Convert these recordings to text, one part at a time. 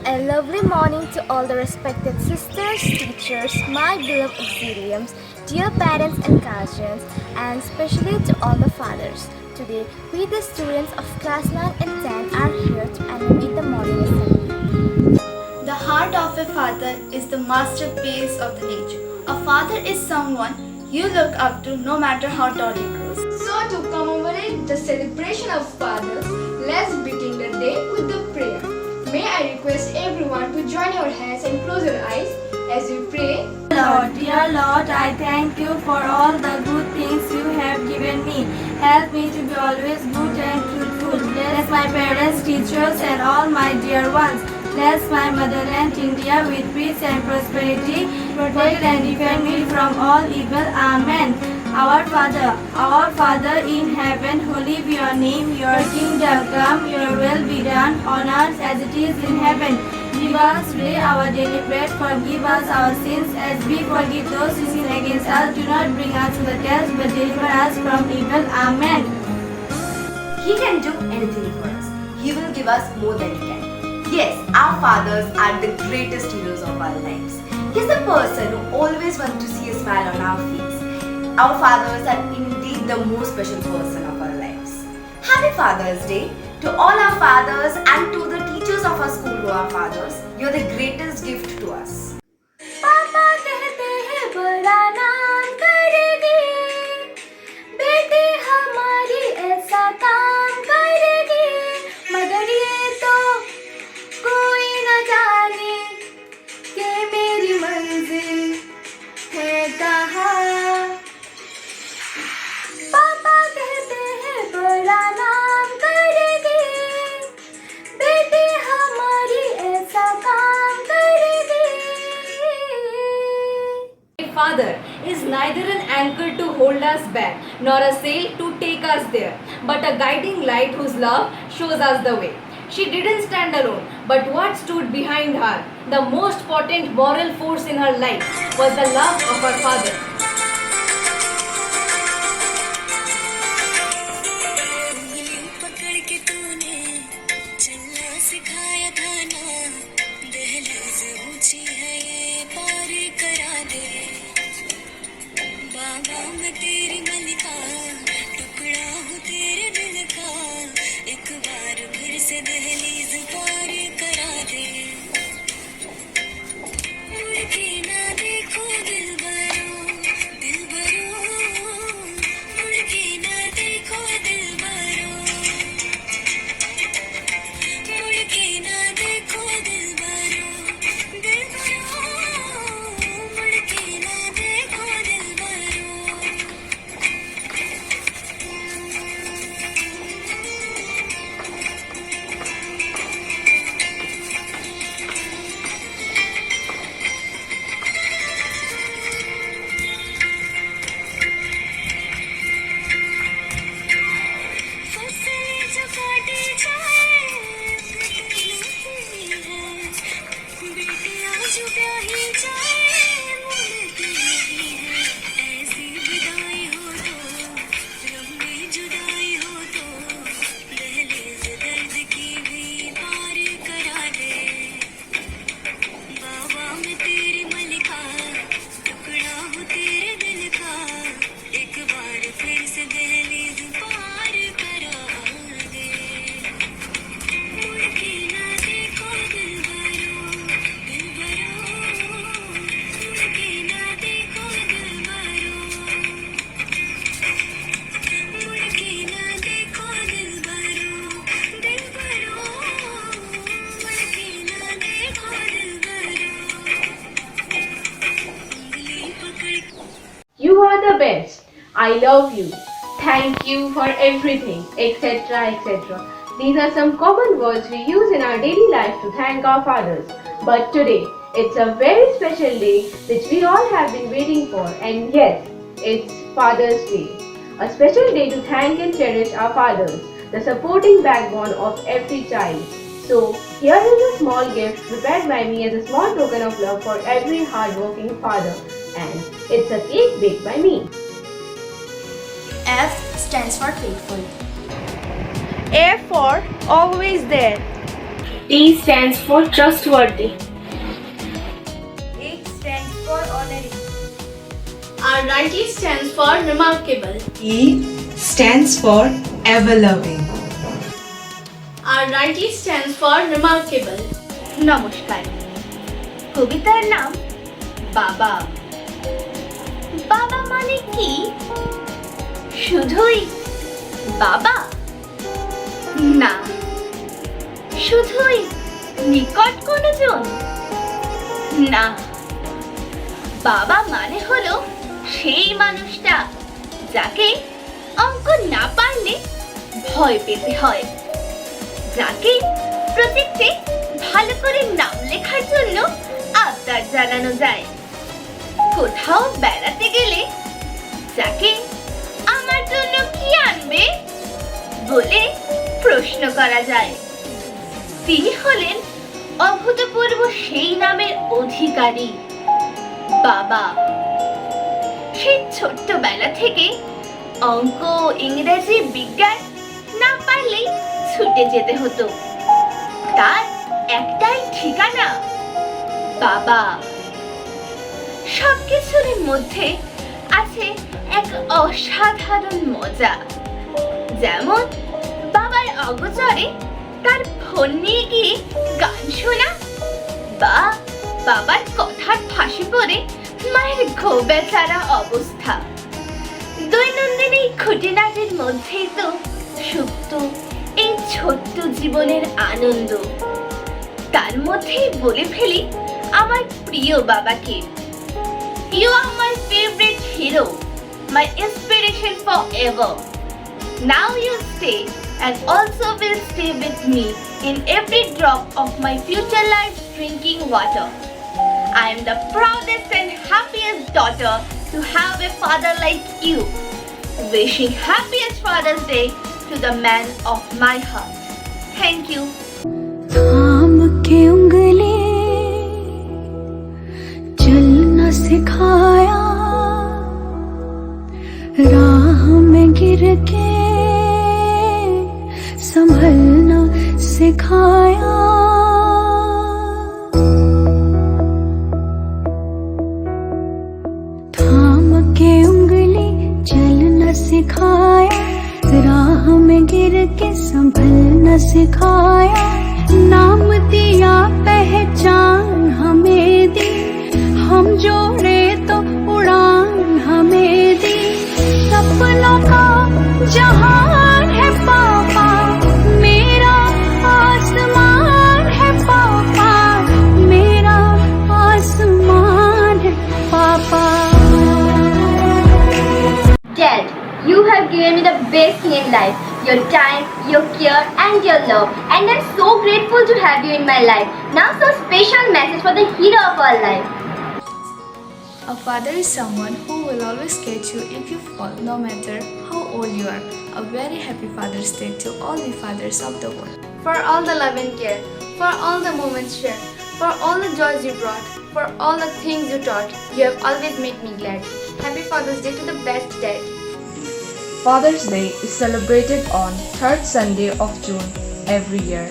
A lovely morning to all the respected sisters, teachers, my beloved auxiliums, dear parents and guardians, and especially to all the fathers. Today, we the students of class 9 and 10 are here to animate the morning assembly. The heart of a father is the masterpiece of the nature. A father is someone you look up to no matter how tall he grows. So to commemorate the celebration of fathers, let's begin the day with the prayer. May I request everyone to join your hands and close your eyes as we pray. Lord, dear Lord, I thank you for all the good things you have given me. Help me to be always good and truthful. Bless my parents, teachers and all my dear ones. Bless my motherland India with peace and prosperity. Protect and defend me from all evil. Amen. Our Father in heaven, holy be your name. Your kingdom come, your will be done on earth as it is in heaven. Give us today our daily bread. Forgive us our sins as we forgive those who sin against us. Do not bring us to the test, but deliver us from evil. Amen. He can do anything for us. He will give us more than we can. Yes, our fathers are the greatest heroes of our lives. He's the person who always wants to see a smile on our face. Our fathers are indeed the most special person of our lives. Happy Father's Day to all our fathers and to the teachers of our school who are fathers. You're the greatest gift to us. पापा कहते हैं बड़ा नाम करेगी, बेटी हमारी ऐसा काम करेगी, मगर ये तो कोई न जाने कि मेरी मंजिल है कहाँ। पापा कहते हैं बड़ा नाम करेगी, बेटी हमारी ऐसा काम करेगी। A father is neither an anchor to hold us back, nor a sail to take us there, but a guiding light whose love shows us the way. She didn't stand alone, but what stood behind her, the most potent moral force in her life, was the love of her father. You are the best. I love you. Thank you for everything, etc. etc. These are some common words we use in our daily life to thank our fathers. But today, it's a very special day which we all have been waiting for, and yes, it's Father's Day. A special day to thank and cherish our fathers, the supporting backbone of every child. So, here is a small gift prepared by me as a small token of love for every hardworking father, and it's a cake baked by me. F stands for faithful. A for always there. T stands for trustworthy. H stands for honoring. R rightly stands for remarkable. E stands for ever-loving. R rightly stands for remarkable. নমস্কার। কবিতার নাম বাবা। বাবা মানে কি? শুধুই বাবা? না, শুধুই নিকট কোনো জন? না, বাবা মানে হলো সেই মানুষটা যাকে অঙ্ক না পারলে ভয় পেতে হয়, যাকে প্রজেক্টে ভালো করে নাম লেখার জন্য আবদার জানানো যায়, কোথাও বেড়াতে গেলে যাকে আমার জন্য কি আনবে বলে প্রশ্ন করা যায়। তিনি হলেন অভূতপূর্ব সেই নামের অধিকারী, বাবা। সেই ছোট্টবেলা থেকে অঙ্ক, ইংরেজি, বিজ্ঞান না পারলেই ছুটে যেতে হতো। তার একটাই ঠিকানা, বাবা। সবকিছুর মধ্যে আছে এক অসাধারণ মজা, যেমন বাবার অগোচরে তার ফোন নিয়ে গিয়ে গান শোনা, বা বাবার কথার ফাঁসে পড়ে মায়ের ঘো বেচারা অবস্থা। দৈনন্দিন এই খুঁটিনাটির মধ্যেই তো সুপ্ত এই ছোট্ট জীবনের আনন্দ। তার মধ্যেই বলে ফেলি আমার প্রিয় বাবাকে। You are my favorite hero, my inspiration forever. Now you stay and also will stay with me in every drop of my future life's drinking water. I am the proudest and happiest daughter to have a father like you. Wishing happiest Father's Day to the man of my heart. Thank you. थाम के उंगली चलना सिखाया, राह में गिर के संभलना सिखाया। थाम के उंगली चलना सिखाया, राह में गिर के संभलना सिखाया। नाम दिया पहचान हमें दी, हम जोड़े तो उड़ान हमें दी। सपनों का जहान है पापा, मेरा आसमान है पापा, मेरा आसमान है पापा। Dad, you have given me the best thing in life, your time, your care and your love, and I'm so grateful to have you in my life. Now some special message for the hero of our life. A father is someone who will always catch you if you fall, no matter how old you are. A very happy Father's Day to all the fathers of the world. For all the love and care, for all the moments shared, for all the joys you brought, for all the things you taught, you have always made me glad. Happy Father's Day to the best dad. Father's Day is celebrated on 3rd Sunday of June every year.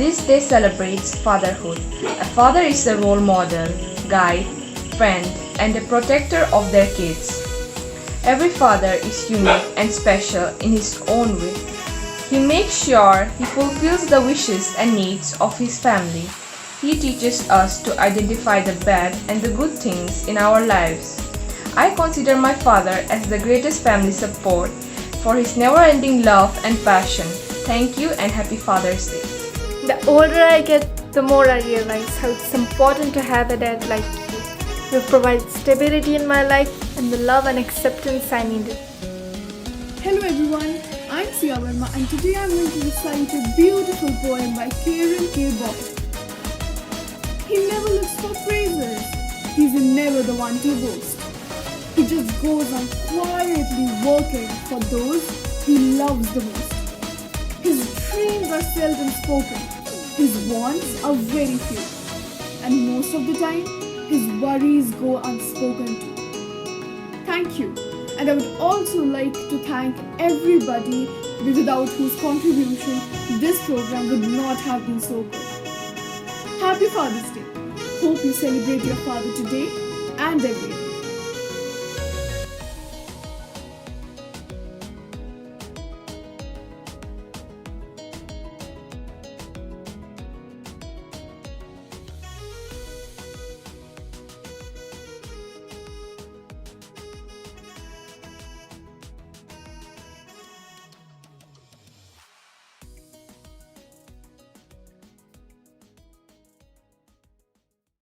This day celebrates fatherhood. A father is a role model, guide, friend, and a protector of their kids. Every father is unique and special in his own way. He makes sure he fulfills the wishes and needs of his family. He teaches us to identify the bad and the good things in our lives. I consider my father as the greatest family support for his never-ending love and passion. Thank you and happy Father's Day. The older I get, the more I realize how it's important to have a dad like you. You provide stability in my life and the love and acceptance I needed. Hello everyone, I'm Sia Verma and today I'm going to recite a beautiful poem by Karen K. Bock. He never looks for praises, he's never the one to boast. He just goes on quietly working for those he loves the most. His dreams are seldom spoken, his wants are very few, and most of the time, his worries go unspoken too. Thank you, and I would also like to thank everybody without whose contribution this program would not have been so good. Happy Father's Day. Hope you celebrate your father today and every day.